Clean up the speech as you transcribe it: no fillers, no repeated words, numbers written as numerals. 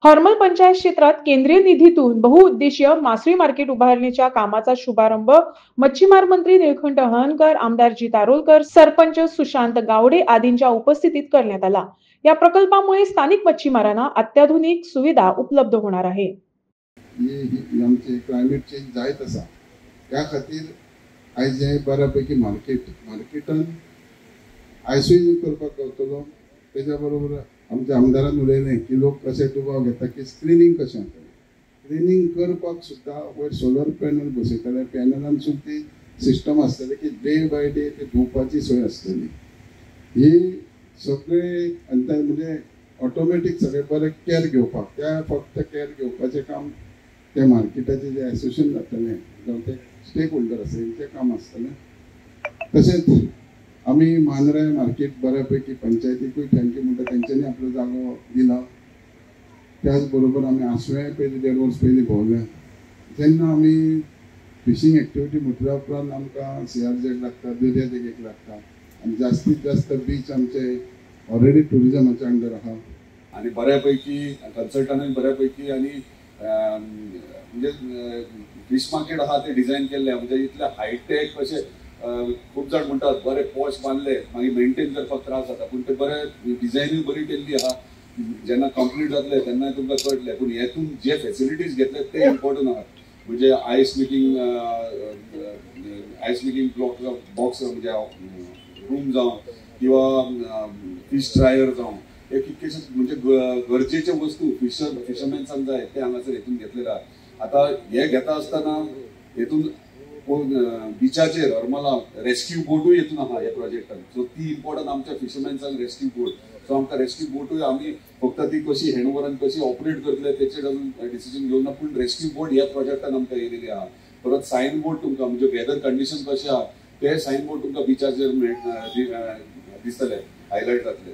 हर्मल पंचायत क्षेत्रात केंद्रीय निधीतून बहुउद्देशीय मासळी मार्केट उभारणीच्या कामाचा शुभारंभ मच्छीमार मंत्री निळकंठ हणकर, आमदार जितारोलकर, सरपंच सुशांत गावडे आदींच्या उपस्थितीत करण्यात आला। या प्रकल्पामुळे स्थानिक मच्छीमारांना अत्याधुनिक सुविधा उपलब्ध होणार आहे। आमचे क्लायमेट चेंज जायत आसा त्या खातीर आयज हे बऱ्यापैकी मार्केटान आयसोय करपाक गावतलो। त्याच्या बरोबर आमच्या आमदारान उलयलें की लोक कशे दुबाव घेता की स्क्रीनिंग कशें जातलें, स्क्रीनिंग करपाक सुद्दां वयर सोलर पॅनल बसयतले। पॅनलांसून ती सिस्टम आसतली की डे बाय डे ते धुवपाची सोय आसतली। ही सगळे म्हणजे ऑटोमॅटिक सगळे बरे केअर घेवपाक, त्या फक्त केअर घेवपाचें काम त्या मार्केटाचे जे एसोसिएशन जातलें जावं ते स्टेक होल्डर आसा तेंचें काम आसतलें। तशेंच आम्ही मांद्रे मार्केट बऱ्यापैकी पंचायतीकूय थँक्यू म्हणटा, तेंच्यांनी आपलो जागो दिला। त्याच बरोबर आम्ही आसवे पयलीं 1.5 वर्स पयलीं भोंवले। जेन्ना आमी फिशींग एक्टिविटी म्हटल्या उपरांत आमकां CRZ लागता, दर्या देगेक लागता आनी जास्तीत जास्त बीच आमचे ऑलरेडी टुरिजमाच्या अंडर आहा आणि बऱ्यापैकी कन्सल्टंटांनी बऱ्यापैकी आणि म्हणजे फिश मार्केट आहा ते डिझायन केल्ले, म्हणजे इतले हायटेक अशे खूप जण म्हणतात बरे पॉश बांधले मागीर मेंटेन करपाक त्रास जाता, पण ते बरे डिझायनूय बरी केल्ली आहा। जेन्ना कंप्लीट जातले तेन्ना तुमकां कळटलें, पण हेतून जे फॅसिलिटीज घेतले ते इम्पॉर्टंट आहा। म्हणजे आयस मेकिंग बॉक्स म्हणजे रूम जावं किंवा फिश ड्रायर जावं, हे कितकेशे म्हणजे गरजेचे वस्तू फिशरमॅन्सांक जाय ते हांगासर हेतून घेतलेले आहा। आता हे घेता आसतना हेतून बिचाचेर हरमला रेस्क्यू बोटूय येतून आहा ह्या प्रोजेक्टान। सो ती इम्पॉर्टंट आमच्या फिशरमॅन्सांक रेस्क्यू बोट। सो आमकां रेस्क्यू बोटूय आमी फक्त ती कशी हँडओव्हरान कशी ऑपरेट करतले तेचेर अजून डिसिजन घेवना, पूण रेस्क्यू बोट ह्या प्रोजेक्टान आमकां येयलेली आहा। परत सायन बोर्ड तुमकां म्हणजे वेदर कंडिशन कशें आहा ते सायन बोर्ड तुमकां बिचाचेर दिसतले, हायलायट जातले।